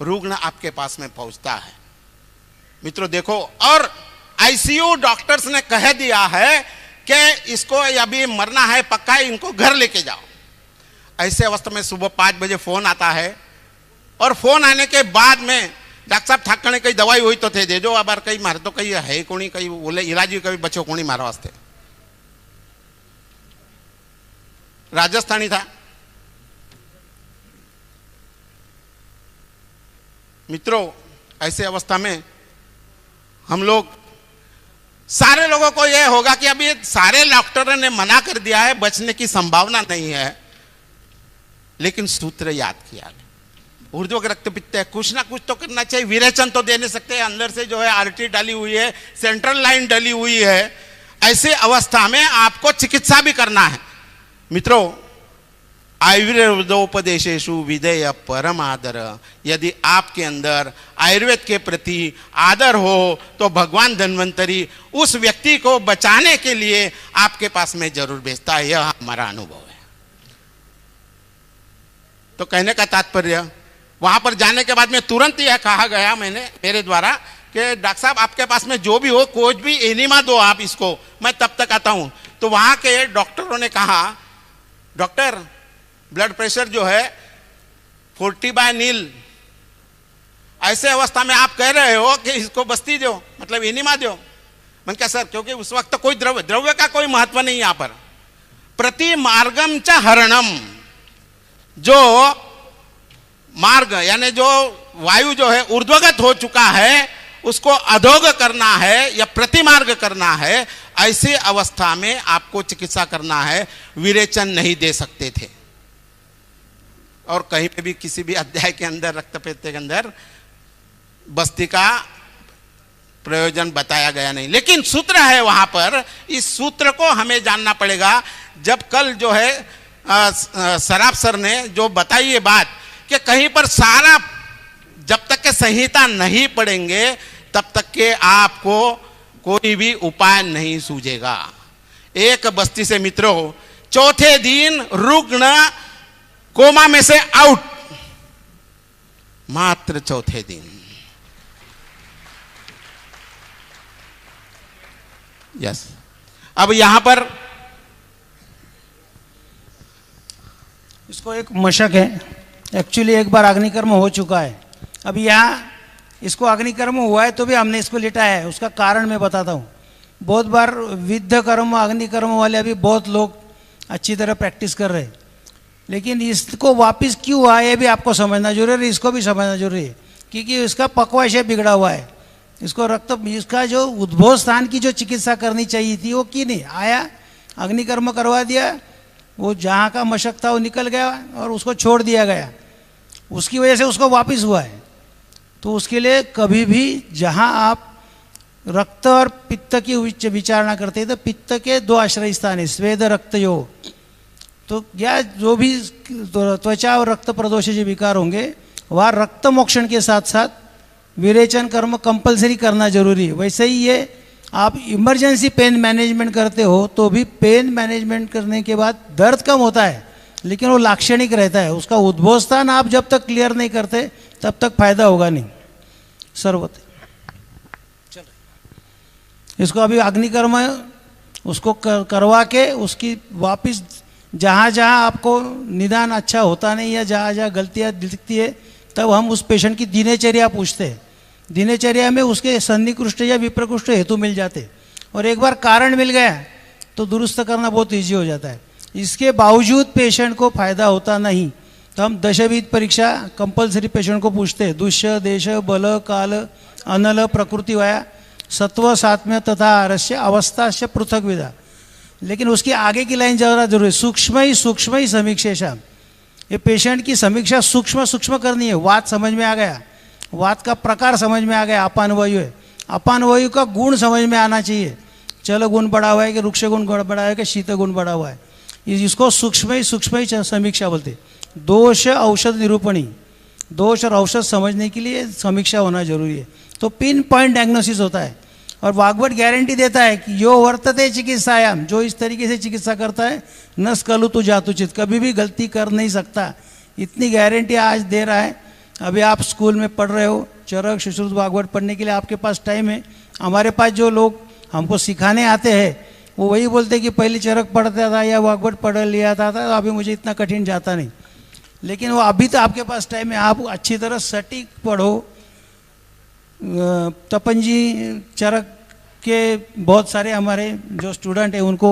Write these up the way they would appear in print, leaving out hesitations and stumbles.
रुग्ण आपके पास में पहुंचता है। मित्रों देखो, और आईसीयू डॉक्टर्स ने कह दिया है कि इसको अभी मरना है पक्का है, इनको घर लेके जाओ। ऐसे अवस्था में सुबह 5 बजे फोन आता है, और फोन आने के बाद में डॉक्टर साहब ठाकणे कई दवाई हुई तो थे दे दो, अब कई मारे तो कई है कोनी, कई बोले इलाज कभी बचो कोनी मारा वास्ते। राजस्थानी था। मित्रों ऐसे अवस्था में हम लोग सारे लोगों को यह होगा कि अभी सारे डॉक्टरों ने मना कर दिया है, बचने की संभावना नहीं है, लेकिन सूत्र याद किया गया। ऊर्ध्वक रक्तपित्त है, कुछ ना कुछ तो करना चाहिए। विरेचन तो दे नहीं सकते, अंदर से जो है आर्टरी डाली हुई है, सेंट्रल लाइन डली हुई है। ऐसे अवस्था में आपको चिकित्सा भी करना है। मित्रों आयुर्वेदोपदेशेषु विधेय परम आदर, यदि आपके अंदर आयुर्वेद के प्रति आदर हो तो भगवान धन्वंतरी उस व्यक्ति को बचाने के लिए आपके पास में जरूर भेजता है। यह हमारा अनुभव है। तो कहने का तात्पर्य, वहां पर जाने के बाद में तुरंत यह कहा गया मैंने मेरे द्वारा कि डॉक्टर साहब आपके पास में जो भी हो कोई भी एनिमा दो आप इसको, मैं तब तक आता हूं। तो वहां के डॉक्टरों ने कहा, डॉक्टर ब्लड प्रेशर जो है 40/नील, ऐसे अवस्था में आप कह रहे हो कि इसको बस्ती दो, मतलब एनिमा दो। मैंने कहा सर, क्योंकि उस वक्त कोई द्रव्य का कोई महत्व नहीं यहाँ पर। प्रति मार्गम च हरणम, जो मार्ग यानी जो वायु जो है ऊर्ध्वगत हो चुका है उसको अधोग करना है या प्रतिमार्ग करना है। ऐसे अवस्था में आपको चिकित्सा करना है, विरेचन नहीं दे सकते थे। और कहीं पे भी किसी भी अध्याय के अंदर रक्तपित्त के अंदर बस्ती का प्रयोजन बताया गया नहीं, लेकिन सूत्र है वहां पर। इस सूत्र को हमें जानना पड़ेगा। जब कल जो है सराफ सर ने जो बताई ये बात कि कहीं पर सारा जब तक के संहिता नहीं पढ़ेंगे तब तक के आपको कोई भी उपाय नहीं सूझेगा। एक बस्ती से मित्रों चौथे दिन रुग्ण कोमा में से आउट, मात्र चौथे दिन। यस, अब यहां पर इसको एक मशक है। एक्चुअली एक बार अग्निकर्म हो चुका है। अब यहाँ इसको अग्निकर्म हुआ है तो भी हमने इसको लिटाया है। उसका कारण मैं बताता हूँ। बहुत बार विद्ध कर्म अग्निकर्म वाले अभी बहुत लोग अच्छी तरह प्रैक्टिस कर रहे हैं, लेकिन इसको वापस क्यों हुआ है ये भी आपको समझना जरूरी है, इसको भी समझना जरूरी है। क्योंकि इसका पक्वाशय बिगड़ा हुआ है। इसको इसका जो उद्भव स्थान की जो चिकित्सा करनी चाहिए थी वो की नहीं। आया अग्निकर्म करवा दिया, वो जहाँ का मशक था वो निकल गया और उसको छोड़ दिया गया, उसकी वजह से उसको वापस हुआ है। तो उसके लिए कभी भी जहाँ आप रक्त और पित्त की विचारणा करते हैं तो पित्त के 2 आश्रय स्थान है, स्वेद रक्त योग। तो या जो भी त्वचा और रक्त प्रदोष जो विकार होंगे वह रक्त मोक्षण के साथ साथ विरेचन कर्म कंपलसरी करना जरूरी है। वैसे ही ये आप इमरजेंसी पेन मैनेजमेंट करते हो तो भी पेन मैनेजमेंट करने के बाद दर्द कम होता है, लेकिन वो लाक्षणिक रहता है। उसका उद्भव स्थान आप जब तक क्लियर नहीं करते तब तक फायदा होगा नहीं। सर्वत इसको अभी अग्निकर्म उसको करवा के उसकी वापस जहाँ जहाँ आपको निदान अच्छा होता नहीं है, जहाँ जहाँ गलतियाँ दिखती है, तब हम उस पेशेंट की दिनचर्या पूछते हैं। दिनचर्या में उसके सन्निकृष्ट या विप्रकृष्ट हेतु मिल जाते, और एक बार कारण मिल गया तो दुरुस्त करना बहुत ईजी हो जाता है। इसके बावजूद पेशेंट को फायदा होता नहीं तो हम दशविध परीक्षा कंपलसरी पेशेंट को पूछते हैं। दुष्य देश बल काल अनल प्रकृति वाया सत्व सात्म्य तथा आरस्य अवस्था से पृथक विधा। लेकिन उसकी आगे की लाइन ज़रा जरूरी है, सूक्ष्म ही समीक्षेशा। ये पेशेंट की समीक्षा सूक्ष्म करनी है। वात समझ में आ गया, वात का प्रकार समझ में आ गया, अपान वायु है, अपान वायु का गुण समझ में आना चाहिए। चल गुण बढ़ा हुआ है कि वृक्ष गुण बढ़ा है कि शीत गुण बढ़ा हुआ है, इसको सूक्ष्म ही समीक्षा बोलते। दोष औषध निरूपणी, दोष और औषध समझने के लिए समीक्षा होना जरूरी है। तो पिन पॉइंट डायग्नोसिस होता है। और वाग्भट गारंटी देता है कि यो वर्तते चिकित्सायाम, जो इस तरीके से चिकित्सा करता है न स्कलु तु जातुचित, कभी भी गलती कर नहीं सकता। इतनी गारंटी आज दे रहा है। अभी आप स्कूल में पढ़ रहे हो, चरक सुश्रुत भागवत पढ़ने के लिए आपके पास टाइम है। हमारे पास जो लोग हमको सिखाने आते हैं वो वही बोलते कि पहले चरक पढ़ता था या भागवत पढ़ लिया था, अभी मुझे इतना कठिन जाता नहीं। लेकिन वो अभी तो आपके पास टाइम है, आप अच्छी तरह सटीक पढ़ो। तपन जी चरक के बहुत सारे हमारे जो स्टूडेंट हैं उनको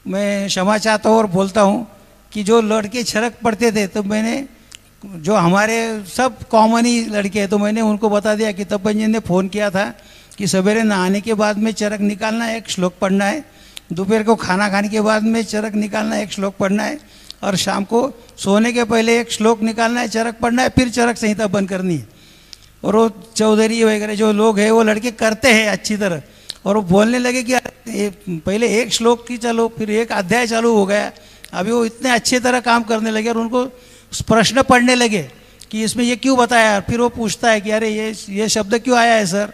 मैं क्षमा चाहता हूँ और बोलता हूँ कि जो लड़के चरक पढ़ते थे तो मैंने, जो हमारे सब कॉमन ही लड़के हैं, तो मैंने उनको बता दिया कि तपन जी ने फ़ोन किया था कि सवेरे नहाने के बाद में चरक निकालना है, एक श्लोक पढ़ना है, दोपहर को खाना खाने के बाद में चरक निकालना है, एक श्लोक पढ़ना है, और शाम को सोने के पहले एक श्लोक निकालना है, चरक पढ़ना है, फिर चरक संहिता बंद करनी है। और वो चौधरी वगैरह जो लोग हैं वो लड़के करते हैं अच्छी तरह, और वो बोलने लगे कि पहले एक श्लोक की चलो, फिर एक अध्याय चालू हो गया। अभी वो इतने अच्छे तरह काम करने लगे और उनको प्रश्न पढ़ने लगे कि इसमें ये क्यों बताया, फिर वो पूछता है कि अरे ये शब्द क्यों आया है सर,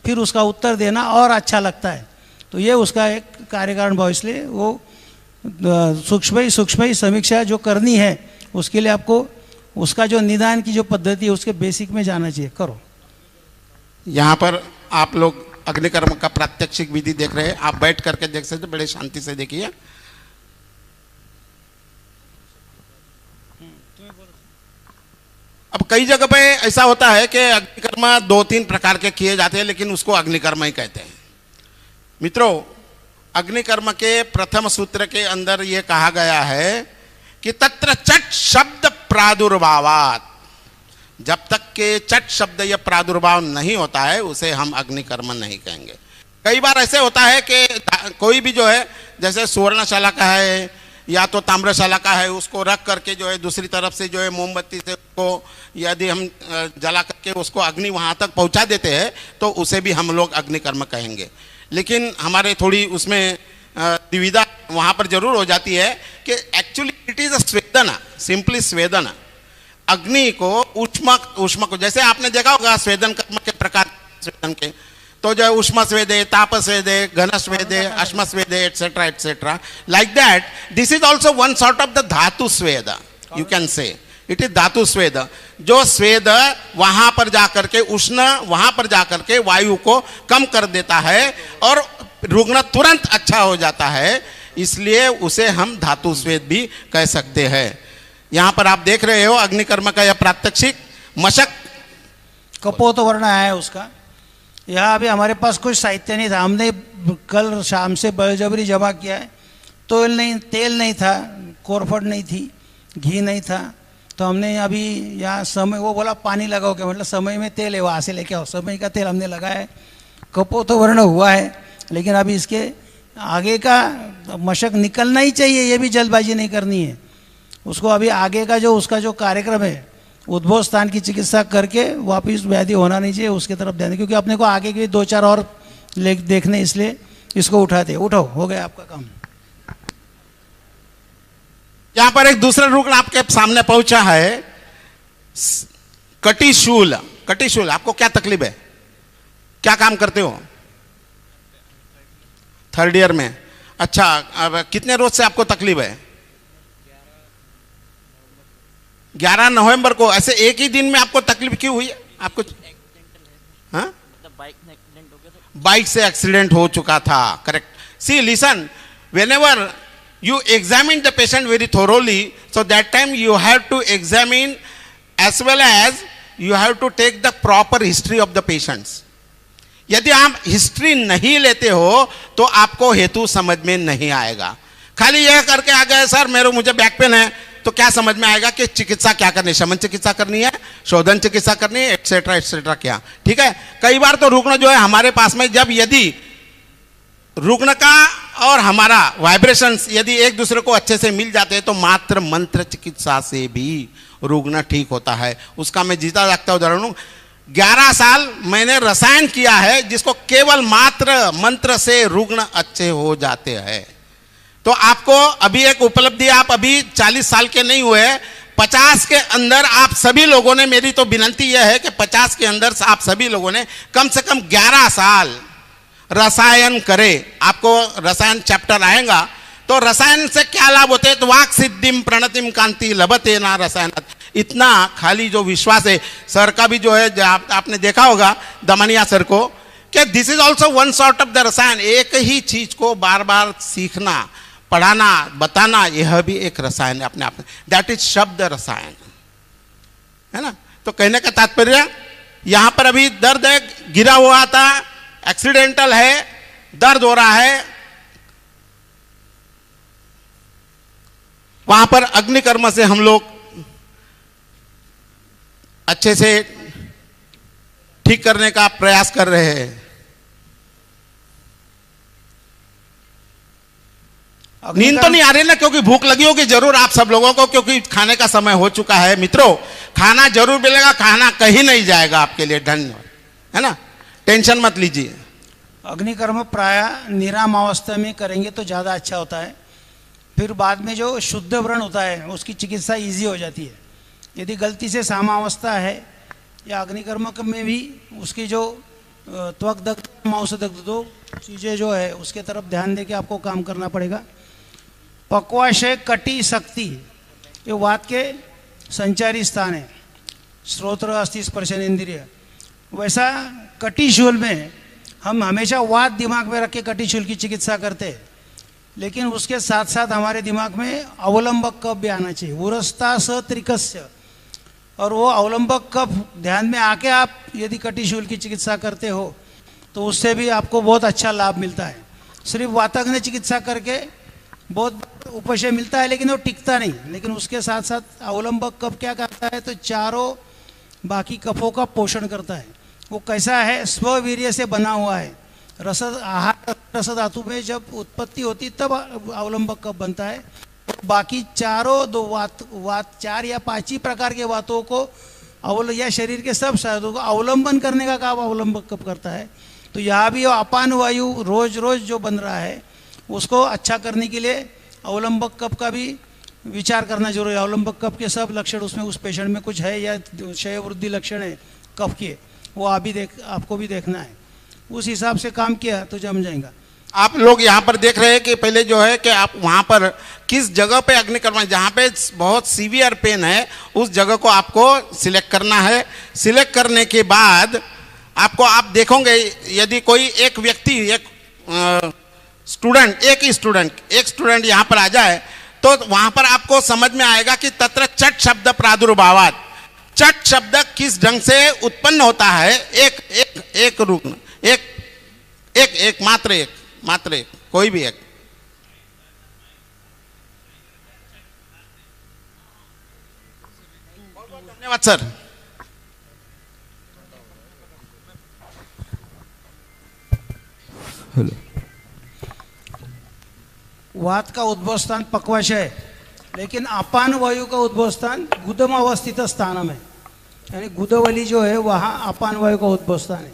फिर उसका उत्तर देना और अच्छा लगता है। तो ये उसका एक कार्यकारण भाव, इसलिए वो सूक्ष्म ही समीक्षा जो करनी है उसके लिए आपको उसका जो निदान की जो पद्धति है उसके बेसिक में जाना चाहिए, करो। यहाँ पर आप लोग अग्निकर्म का प्रात्यक्षिक विधि देख रहे हैं, आप बैठ करके देख सकते, बड़े शांति से देखिए। अब कई जगह पे ऐसा होता है कि अग्निकर्म 2-3 प्रकार के किए जाते हैं, लेकिन उसको अग्निकर्म ही कहते हैं। मित्रों, अग्निकर्म के प्रथम सूत्र के अंदर यह कहा गया है कि तत्र चट शब्द प्रादुर्भावात, जब तक के चट शब्द या प्रादुर्भाव नहीं होता है उसे हम अग्निकर्म नहीं कहेंगे। कई बार ऐसे होता है कि कोई भी जो है, जैसे सुवर्णशाला का है या तो ताम्रशाला का है, उसको रख करके जो है दूसरी तरफ से जो है मोमबत्ती से उसको यदि हम जला करके उसको अग्नि वहां तक पहुंचा देते हैं तो उसे भी हम लोग अग्निकर्म कहेंगे। लेकिन हमारे थोड़ी उसमें दुविधा वहां पर जरूर हो जाती है कि एक्चुअली इट इज अ स्वेदना, सिंपली स्वेदना। अग्नि को ऊष्मा को, जैसे आपने देखा होगा स्वेदन कर्म के प्रकार स्वेदन के, तो जो है उष्मा स्वेदे, ताप स्वेदे, घन स्वेदे, अश्म स्वेदे, etcetera etcetera, like that this is also one sort of the धातु स्वेद, you can say it is धातु स्वेद। जो स्वेद वहां पर जाकर के उष्ण वहां पर जाकर के वायु को कम कर देता है और रुग्ण तुरंत अच्छा हो जाता है, इसलिए उसे हम धातु स्वेद भी कह सकते हैं। यहां पर आप देख रहे हो अग्निकर्म का यह प्रात्यक्षिक मशक कपोत वर्ण है उसका। यहाँ अभी हमारे पास कुछ साहित्य नहीं था, हमने कल शाम से बलजबरी जमा किया है। तेल नहीं था, कोरफट नहीं थी, घी नहीं था, तो हमने अभी यहाँ समय, वो बोला पानी लगाओ, क्या मतलब समय में तेल है वहाँ से लेके आओ, समय का तेल हमने लगाया है, कपोत वर्ण हुआ है। लेकिन अभी इसके आगे का मशक निकलना ही चाहिए, ये भी जल्दबाजी नहीं करनी है उसको। अभी आगे का जो उसका जो कार्यक्रम है, उद्भव स्थान की चिकित्सा करके वापिस व्याधि होना नहीं चाहिए, उसके तरफ ध्यान, क्योंकि अपने को आगे के 2-4 और देखने, इसलिए इसको उठाते। उठो, हो गया आपका काम। यहां पर एक दूसरा रुग्ण आपके सामने पहुंचा है, कटिशूल। कटिशूल, आपको क्या तकलीफ है, क्या काम करते हो? 3rd ईयर में। अच्छा, अब कितने रोज से आपको तकलीफ है? 11 नवंबर को। ऐसे एक ही दिन में आपको तकलीफ क्यों हुई है? आपको हाँ, बाइक से एक्सीडेंट हो चुका था, correct. See listen, whenever you examine the patient very thoroughly, so that time you have to examine as well as you have to take the proper history of the patients. यदि आप history नहीं लेते हो तो आपको हेतु समझ में नहीं आएगा। खाली यह करके आ गए सर मुझे बैक पेन है, तो क्या समझ में आएगा कि चिकित्सा क्या करनी है? शमन चिकित्सा करनी है, शोधन चिकित्सा करनी है, एटसेट्रा एटसेट्रा, क्या ठीक है। कई बार तो रुग्ण जो है हमारे पास में, जब यदि रुग्ण का और हमारा वाइब्रेशंस यदि एक दूसरे को अच्छे से मिल जाते हैं तो मात्र मंत्र चिकित्सा से भी रुग्ण ठीक होता है। उसका मैं जीता जागता उदाहरण हूं। 11 साल मैंने रसायन किया है जिसको केवल मात्र मंत्र से रुग्ण अच्छे हो जाते हैं। तो आपको अभी एक उपलब्धि, आप अभी 40 साल के नहीं हुए, 50 के अंदर आप सभी लोगों ने, मेरी तो विनंती यह है कि 50 के अंदर आप सभी लोगों ने कम से कम 11 साल रसायन करे। आपको रसायन चैप्टर आएगा तो रसायन से क्या लाभ होते हैं? तो वाक सिद्धिम प्रणतिम कांति लभते ना रसायन। इतना खाली जो विश्वास है सर का भी जो है आपने देखा होगा दमनिया सर को कि this is also one sort of the रसायन। एक ही चीज को बार बार सीखना, पढ़ाना, बताना, यह भी एक रसायन है अपने आप में। दैट इज शब्द रसायन, है ना। तो कहने का तात्पर्य यहां पर अभी दर्द है, गिरा हुआ था, एक्सीडेंटल है, दर्द हो रहा है, वहां पर अग्निकर्म से हम लोग अच्छे से ठीक करने का प्रयास कर रहे हैं। नींद तो नहीं आ रही ना, क्योंकि भूख लगी होगी जरूर आप सब लोगों को, क्योंकि खाने का समय हो चुका है। मित्रों, खाना जरूर मिलेगा, खाना कहीं नहीं जाएगा आपके लिए। धन्यवाद, है ना, टेंशन मत लीजिए। अग्निकर्म प्राय निराम अवस्था में करेंगे तो ज़्यादा अच्छा होता है, फिर बाद में जो शुद्ध व्रण होता है उसकी चिकित्सा इजी हो जाती है। यदि गलती से सामावस्था है या अग्निकर्म में भी उसकी जो त्वक दग्ध, मांस दग्ध, दो चीज़ें जो है उसके तरफ ध्यान दे के आपको काम करना पड़ेगा। पक्वाशय, कटी, शक्ति, ये वात के संचारी स्थान है। श्रोत्र, अस्थि, स्पर्शन इंद्रिय। वैसा कटिशूल में हम हमेशा वात दिमाग में रख के कटिशूल की चिकित्सा करते हैं, लेकिन उसके साथ साथ हमारे दिमाग में अवलंबक कफ भी आना चाहिए। उरस्ता स त्रिकस्य, और वो अवलंबक कफ ध्यान में आके आप यदि कटिशूल की चिकित्सा करते हो तो उससे भी आपको बहुत अच्छा लाभ मिलता है। सिर्फ वाताग्नि चिकित्सा करके बहुत उपशय मिलता है, लेकिन वो टिकता नहीं। लेकिन उसके साथ साथ अवलंबक कफ क्या करता है, तो चारों बाकी कफों का पोषण करता है। वो कैसा है, स्ववीर्य से बना हुआ है। रस आहार रस धातु में जब उत्पत्ति होती तब अवलंबक कफ बनता है। बाकी चारों दो वात 4 या 5 ही प्रकार के वातों को या शरीर के सब साधनों को अवलंबन करने का काम अवलंबक कफ करता है। तो यहाँ भी अपान वायु रोज रोज जो बन रहा है उसको अच्छा करने के लिए अवलंबक कफ का भी विचार करना जरूरी है। अवलंबक कफ के सब लक्षण उसमें उस पेशेंट में कुछ है या क्षय वृद्धि लक्षण है कफ के, वो आपको भी देखना है। उस हिसाब से काम किया तो जम जाएगा। आप लोग यहाँ पर देख रहे हैं कि पहले जो है कि आप वहाँ पर किस जगह पे अग्निकर्म, जहाँ पे बहुत सीवियर पेन है उस जगह को आपको सिलेक्ट करना है। सिलेक्ट करने के बाद आपको, आप देखोगे यदि कोई एक व्यक्ति, एक स्टूडेंट यहाँ पर आ जाए तो वहाँ पर आपको समझ में आएगा कि तत्र चट शब्द प्रादुर्भावात, चट शब्द किस ढंग से उत्पन्न होता है। एक रुग्ण, एक मात्र एक, कोई भी एक। धन्यवाद सर। हेलो। वात का उद्भव स्थान पक्वाशय है, लेकिन अपान वायु का उद्भव स्थान गुदम अवस्थित स्थान में, यानी गुदवली जो है वहाँ अपान वायु का उद्भव स्थान है।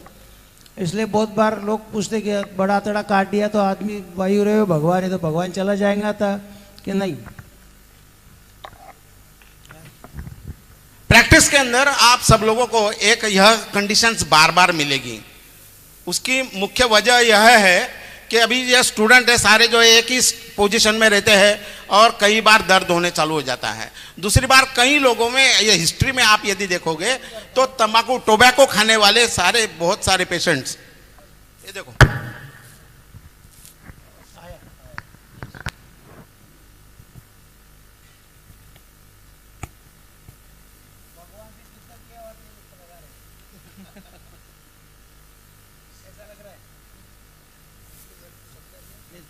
इसलिए बहुत बार लोग पूछते कि बड़ा तड़ा काट दिया तो आदमी वायु रहे भगवान है तो भगवान चला जाएगा था कि नहीं। प्रैक्टिस के अंदर आप सब लोगों को एक यह कंडीशंस बार बार मिलेगी। उसकी मुख्य वजह यह है कि अभी ये स्टूडेंट है सारे जो एक ही पोजीशन में रहते हैं और कई बार दर्द होने चालू हो जाता है। दूसरी बार कई लोगों में ये हिस्ट्री में आप यदि देखोगे तो तंबाकू, टोबैको खाने वाले बहुत सारे पेशेंट्स, ये देखो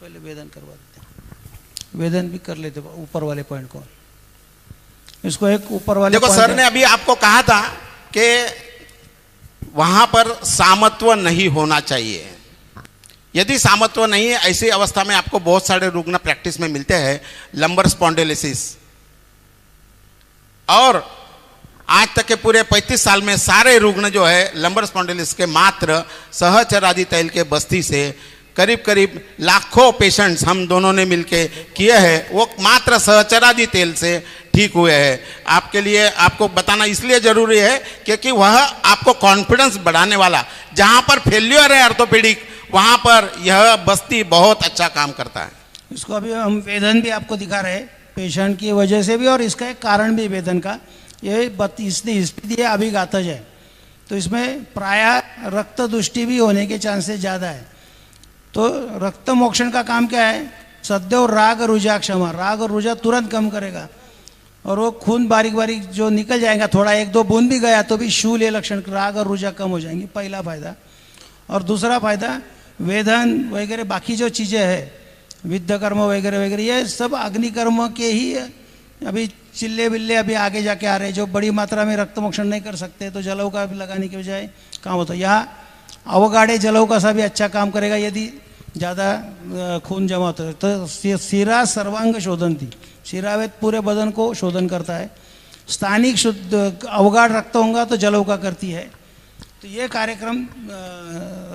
पहले वेदन करवा देते हैं, वेदन भी कर लेते ऊपर वाले पॉइंट को। इसको एक ऊपर वाले देखो सर ने अभी आपको कहा था कि वहां पर सामत्व नहीं होना चाहिए। यदि सामत्व नहीं है, ऐसी अवस्था में आपको बहुत सारे रुग्ण प्रैक्टिस में मिलते हैं, लंबर स्पॉन्डिलोसिस। और आज तक के पूरे 35 साल में सारे रुग्ण जो है लंबर स्पॉन्डिलोसिस के मात्र सहचरादि तैल के बस्ती से करीब लाखों पेशेंट्स हम दोनों ने मिलके किए हैं, वो मात्र सहचरादि तेल से ठीक हुए हैं। आपके लिए आपको बताना इसलिए जरूरी है क्योंकि वह आपको कॉन्फिडेंस बढ़ाने वाला, जहां पर फेल्यूर है ऑर्थोपेडिक वहां पर यह बस्ती बहुत अच्छा काम करता है। इसको अभी हम वेदन भी आपको दिखा रहे हैं पेशेंट की वजह से भी, और इसका एक कारण भी वेदन का। ये इसने हिस्ट्री दिया अभिघातज है, तो इसमें प्रायः रक्त दुष्टि भी होने के चांसेस ज़्यादा है। तो रक्त मोक्षण का काम क्या है? सदैव राग रुजा क्षमा, राग और रुजा तुरंत कम करेगा और वो खून बारीक बारीक जो निकल जाएगा, थोड़ा एक दो बूंद भी गया तो भी शूल लक्षण राग और रुजा कम हो जाएंगी, पहला फायदा। और दूसरा फायदा वेदन वगैरह बाकी जो चीज़ें हैं, विद्ध कर्म वगैरह वगैरह, ये सब अग्निकर्म के ही अभी चिल्ले बिल्ले अभी आगे जाके आ रहे हैं, जो बड़ी मात्रा में रक्त मोक्षण नहीं कर सकते तो जलव का लगाने के बजाय काम होता है। यहाँ अवगाढ़े जलव का सा भी अच्छा काम करेगा यदि ज़्यादा खून जमा होता है। तो शिरा सर्वांग शोधन थी, शिरावेद पूरे बदन को शोधन करता है। स्थानिक शुद्ध अवगाढ़ रक्त होगा तो जलव का करती है। तो ये कार्यक्रम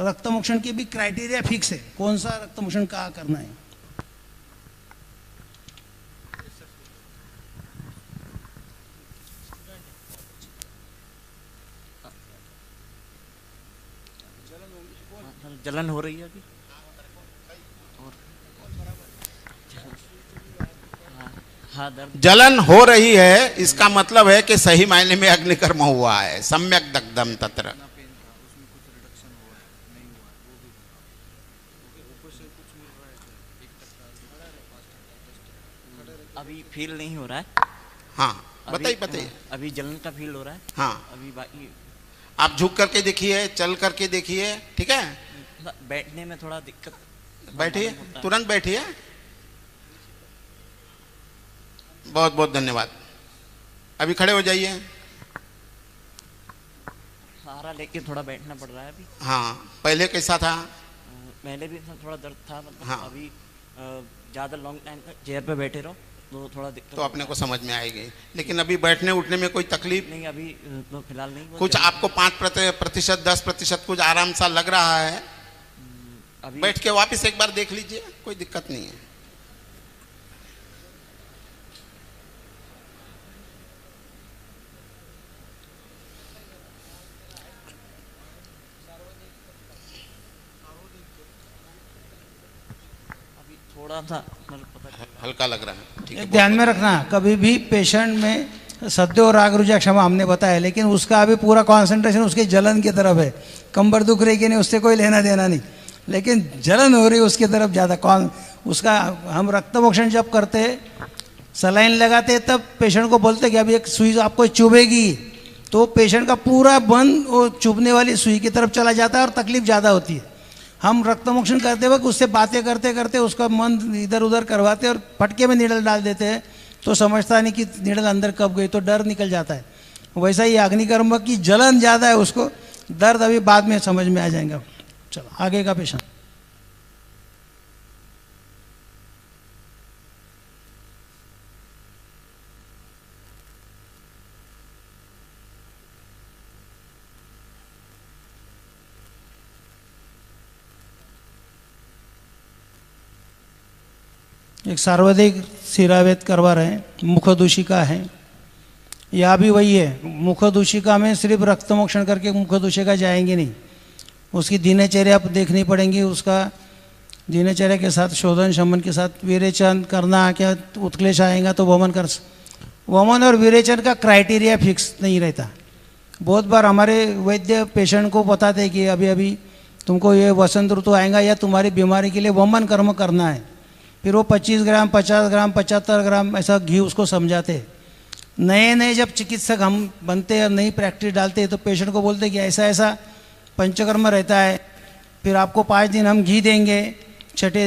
रक्त मोक्षण की भी क्राइटेरिया फिक्स है, कौन सा रक्त मोक्षण कहाँ करना है। जलन हो रही है अभी हाँ दर्द जलन हो रही है, इसका मतलब है कि सही मायने में अग्निकर्म हुआ है। सम्यक दग्धम तत्र। अभी फील नहीं हो रहा है। हाँ बताइए। अभी जलन का फील हो रहा है। हाँ अभी बाकी आप झुक करके देखिए, चल करके देखिए, ठीक है। बैठने में थोड़ा दिक्कत। बैठिए, तुरंत बैठिए। बहुत बहुत धन्यवाद। अभी खड़े हो जाइए। सहारा लेके थोड़ा बैठना पड़ रहा है अभी। हाँ पहले कैसा था? पहले भी थोड़ा दर्द था, मतलब हाँ। अभी ज़्यादा लॉन्ग टाइम तक चेयर पे बैठे रहो तो थोड़ा दिक्कत तो अपने को समझ में आएगी। लेकिन अभी बैठने उठने में कोई तकलीफ नहीं, अभी तो फिलहाल नहीं। कुछ आपको 5% 10% कुछ आराम सा लग रहा है? अभी बैठ के वापस एक बार देख लीजिए, कोई दिक्कत नहीं है। अभी थोड़ा सा मतलब पता हल्का लग रहा है, ठीक है। एक ध्यान में रखना, कभी भी पेशेंट में सद्यो राग रुजा क्षमा हमने बताया, लेकिन उसका अभी पूरा कंसंट्रेशन उसके जलन की तरफ है। कंबर दुख रही कि नहीं उससे कोई लेना देना नहीं, लेकिन जलन हो रही उसकी तरफ ज़्यादा। कौन उसका हम रक्त मोक्षण जब करते सलाइन लगाते तब पेशेंट को बोलते कि अभी एक सुई आपको चुभेगी, तो पेशेंट का पूरा मन वो चुभने वाली सुई की तरफ चला जाता है और तकलीफ ज़्यादा होती है। हम रक्त मोक्षण करते वक्त उससे बातें करते करते उसका मन इधर उधर करवाते और फटके में नीडल डाल देते हैं, तो समझता नहीं कि नीडल अंदर कब गई, तो डर निकल जाता है। वैसा ही अग्निकर्म की जलन ज़्यादा है, उसको दर्द अभी बाद में समझ में आ जाएगा। चलो आगे का पेशेंट। एक सर्वाधिक शिरावेद करवा रहे हैं, मुखदूषिका है। यह भी वही है, मुखदूषिका में सिर्फ रक्त मोक्षण करके मुखदूषिका जाएंगे नहीं, उसकी दिनचर्या देखनी पड़ेंगी। उसका दिनचर्या के साथ शोधन शमन के साथ विरेचन करना, क्या उत्क्लेश आएगा तो वमन कर। वमन और विरेचन का क्राइटेरिया फिक्स नहीं रहता। बहुत बार हमारे वैद्य पेशेंट को बताते हैं कि अभी अभी तुमको ये वसंत ऋतु आएगा या तुम्हारी बीमारी के लिए वमन कर्म करना है। फिर वो 25 ग्राम 50 ग्राम 75 ग्राम ऐसा घी उसको समझाते। नए नए जब चिकित्सक हम बनते हैं, नई प्रैक्टिस डालते हैं, तो पेशेंट को बोलते कि ऐसा ऐसा पंचकर्म रहता है, फिर आपको 5 दिन हम घी देंगे, छठे